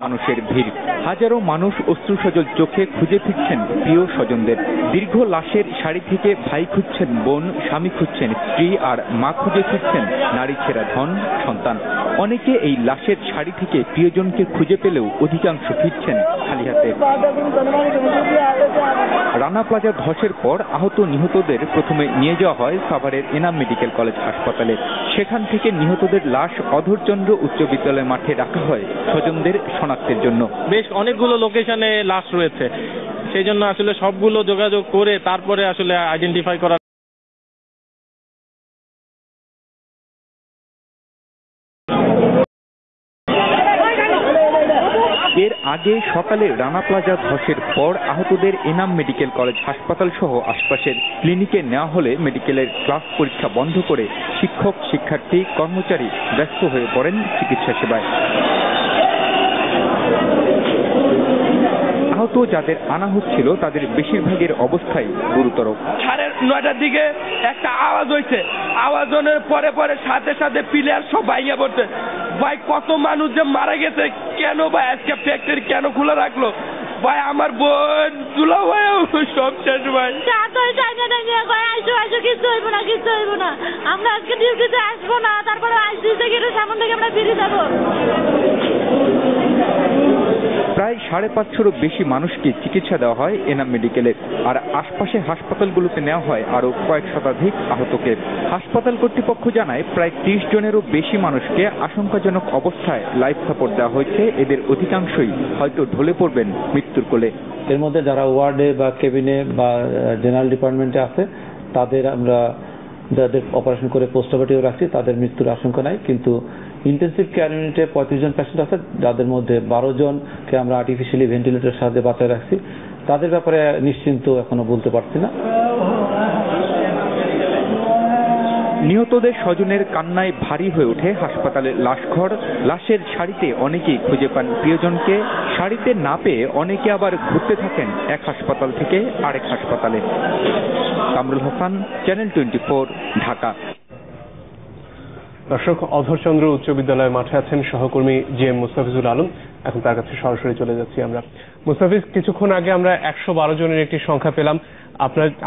মানুষের ভিড়, হাজারো মানুষ অশ্রুসজল চোখে খুঁজে ফিরছেন প্রিয় স্বজনদের। দীর্ঘ লাশের সারি থেকে ভাই খুঁজছেন বোন, স্বামী খুঁজছেন স্ত্রী, আর মা খুঁজে ফিরছেন নারী ছেঁড়া ধন সন্তান। অনেকে এই লাশের সারি থেকে প্রিয়জনকে খুঁজে পেলেও অধিকাংশ ফিরছেন খালি হাতে। রানা প্লাজা ধসের পর আহত নিহতদের প্রথমে নিয়ে যাওয়া হয় সাভারের এনাম মেডিকেল কলেজ হাসপাতালে। সেখান থেকে নিহতদের লাশ অধরচন্দ্র উচ্চ বিদ্যালয় মাঠে রাখা হয় স্বজনদের শনাক্তের জন্য। বেশ অনেকগুলো লোকেশনে লাশ রয়েছে, সেই জন্য আসলে সবগুলো যোগাযোগ করে তারপরে আসলে আইডেন্টিফাই করা। এর আগে সকালে রানা প্লাজা ধসের পর আহতদের এনাম মেডিকেল কলেজ হাসপাতাল সহ আশপাশের ক্লিনিকে নেওয়া হলে মেডিকেলের ক্লাস পরীক্ষা বন্ধ করে শিক্ষক, শিক্ষার্থী, কর্মচারী ব্যস্ত হয়ে পড়েন চিকিৎসা সেবায়। আহত যাদের আনা হচ্ছিল তাদের বেশিরভাগের অবস্থাই গুরুতর। 9:30টার দিকে একটা আওয়াজ হয়েছে, আওয়াজের পরে পরে সাথে সাথে প্লেয়ার সব ভাইয়া পড়ছে। ভাই কত মানুষ যে মারা গেছে, কেন ভাই আজকে ফ্যাক্টরি কেন খোলা রাখলো? ভাই আমার বোন দুলা ভাই সব শেষ ভাই। কিছু হইব না, আমরা আজকে ডিউটিতে আসবো না, তারপরে আইসিইউ থেকে সামন থেকে আমরা ফিরে যাবো। প্রায় 550-এরও বেশি মানুষকে চিকিৎসা দেওয়া হয় এনাম মেডিকেলে, আর আশপাশের হাসপাতালগুলোতে নেওয়া হয় আরো কয়েক শতাধিক আহতকে। হাসপাতাল কর্তৃপক্ষ জানায় প্রায় 30 জনেরও বেশি মানুষকে আশঙ্কাজনক অবস্থায় লাইফ সাপোর্ট দেওয়া হয়েছে। এদের অধিকাংশই হয়তো ঢলে পড়বেন মৃত্যুর কোলে। এর মধ্যে যারা ওয়ার্ডে বা কেবিনে বা জেনারেল ডিপার্টমেন্টে আছে তাদের আমরা যাদের অপারেশন করে পোস্ট অপারেটিভ রাখছি তাদের মৃত্যুর আশঙ্কা নাই, কিন্তু ইন্টেন্সিভ কেয়ার ইউনিটে 35 জন পেশেন্ট আছে, যাদের মধ্যে 12 জনকে আমরা আর্টিফিশিয়ালি ভেন্টিলেটরের সাহায্যে বাঁচায় রাখছি। তাদের ব্যাপারে নিশ্চিন্ত এখনো বলতে পারছি না। নিহতদের স্বজনের কান্নায় ভারী হয়ে ওঠে হাসপাতালের লাশঘর। লাশের সারিতে অনেকেই খুঁজে পান প্রিয়জনকে, সারিতে না পেয়ে অনেকে আবার ঘুরতে থাকেন এক হাসপাতাল থেকে আরেক হাসপাতালে। কামরুল হাসান, চ্যানেল 24, ঢাকা। দর্শক, অধরচন্দ্র উচ্চ বিদ্যালয়ের মাঠে আছেন সহকর্মী জিএম মুস্তাফিজুল আলম। এখন তার কাছে সরাসরি চলে যাচ্ছি আমরা। মুস্তাফিজ, কিছুক্ষণ আগে আমরা 112 জনের একটি সংখ্যা পেলাম।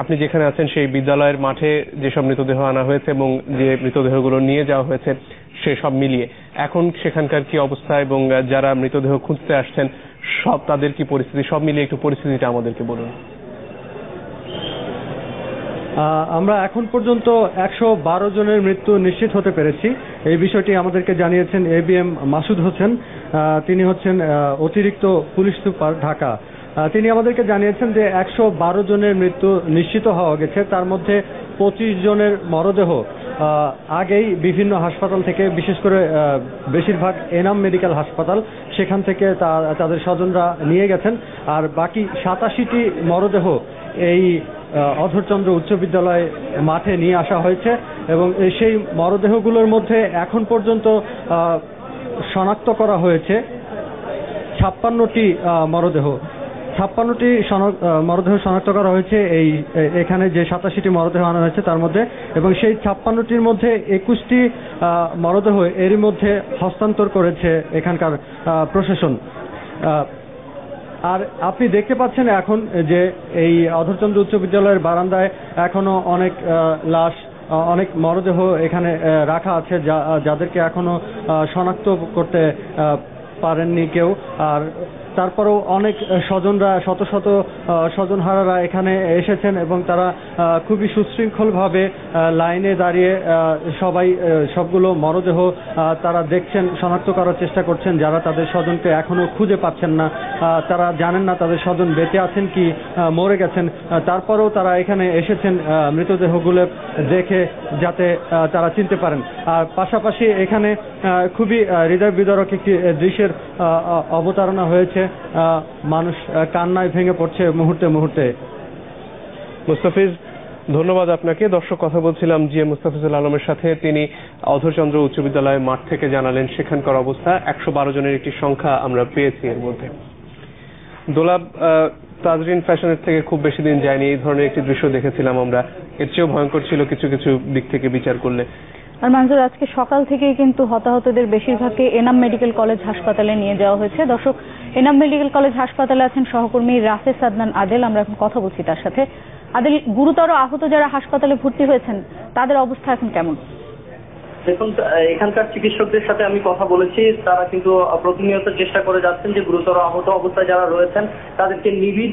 আপনি যেখানে আছেন সেই বিদ্যালয়ের মাঠে যেসব মৃতদেহ আনা হয়েছে এবং যে মৃতদেহগুলো নিয়ে যাওয়া হয়েছে সেসব মিলিয়ে এখন সেখানকার কি অবস্থা এবং যারা মৃতদেহ খুঁজতে আসছেন সব তাদের কি পরিস্থিতি, সব মিলিয়ে একটু পরিস্থিতিটা আমাদেরকে বলুন। আমরা এখন পর্যন্ত 112 জনের মৃত্যু নিশ্চিত হতে পেরেছি। এই বিষয়টি আমাদেরকে জানিয়েছেন এবিএম মাসুদ হোসেন, তিনি হচ্ছেন অতিরিক্ত পুলিশ সুপার ঢাকা। তিনি আমাদেরকে জানিয়েছেন যে 112 জনের মৃত্যু নিশ্চিত হওয়া গেছে, তার মধ্যে 25 জনের মরদেহ আগেই বিভিন্ন হাসপাতাল থেকে, বিশেষ করে বেশিরভাগ এনাম মেডিকেল হাসপাতাল, সেখান থেকে তাদের স্বজনরা নিয়ে গেছেন। আর বাকি 87টি মরদেহ এই অধরচন্দ্র উচ্চ বিদ্যালয় মাঠে নিয়ে আসা হয়েছে এবং সেই মরদেহগুলোর মধ্যে এখন পর্যন্ত শনাক্ত করা হয়েছে 56টি মরদেহ। 56টি মরদেহ শনাক্ত করা হয়েছে এখানে যে 87টি মরদেহ আনা হয়েছে তার মধ্যে, এবং সেই 56টির মধ্যে 21টি মরদেহ এরই মধ্যে হস্তান্তর করেছে এখানকার প্রশাসন। আর আপনি দেখতে পাচ্ছেন এখন যে এই অধরচন্দ্র উচ্চ বিদ্যালয়ের বারান্দায় এখনো অনেক লাশ, অনেক মরদেহ এখানে রাখা আছে যাদেরকে এখনো শনাক্ত করতে পারেননি কেউ। আর তারপরেও অনেক স্বজনরা, শত শত স্বজনহারারা এখানে এসেছেন এবং তারা খুবই সুশৃঙ্খলভাবে লাইনে দাঁড়িয়ে সবগুলো মরদেহ তারা দেখছেন, শনাক্ত করার চেষ্টা করছেন। যারা তাদের স্বজনকে এখনো খুঁজে পাচ্ছেন না, তারা জানেন না তাদের স্বজন বেঁচে আছেন কি মরে গেছেন, তারপরেও তারা এখানে এসেছেন মৃতদেহগুলো দেখে যাতে তারা চিনতে পারেন। আর পাশাপাশি এখানে খুবই হৃদয় বিদারক একটি দৃশ্যের অবতারণা হয়েছে, মানুষ কান্নায় ভেঙে পড়ছে মুহূর্তে মুহূর্তে। মুস্তাফিজ, ধন্যবাদ আপনাকে। দর্শক, কথা বলছিলাম জিএম মুস্তাফিজুল আলমের সাথে। তিনি অধরচন্দ্র উচ্চ বিদ্যালয়ের মাঠ থেকে জানালেন সেখানকার অবস্থা। 112 জনের একটি সংখ্যা আমরা পেয়েছি এর মধ্যে। দোলাব, তাজরিন ফ্যাশনের থেকে খুব বেশি দিন যায়নি, এই ধরনের একটি দৃশ্য দেখেছিলাম আমরা। এর চেয়েও ভয়ঙ্কর ছিল কিছু কিছু দিক থেকে বিচার করলে। আর মঞ্জুর, আজকে সকাল থেকেই কিন্তু হতাহতদের বেশিরভাগকে এনাম মেডিকেল কলেজ হাসপাতালে নিয়ে যাওয়া হয়েছে। দর্শক, এনাম মেডিকেল কলেজ হাসপাতালে আছেন সহকর্মী রাফেজ আদনান আদেল। আমরা এখন কথা বলছি তার সাথে। আদেল, গুরুতর আহত যারা হাসপাতালে ভর্তি হয়েছেন তাদের অবস্থা এখন কেমন? দেখুন, এখানকার চিকিৎসকদের সাথে আমি কথা বলেছি, তারা কিন্তু প্রতিনিয়ত চেষ্টা করে যাচ্ছেন যে গুরুতর আহত অবস্থায় যারা রয়েছেন তাদেরকে নিবিড়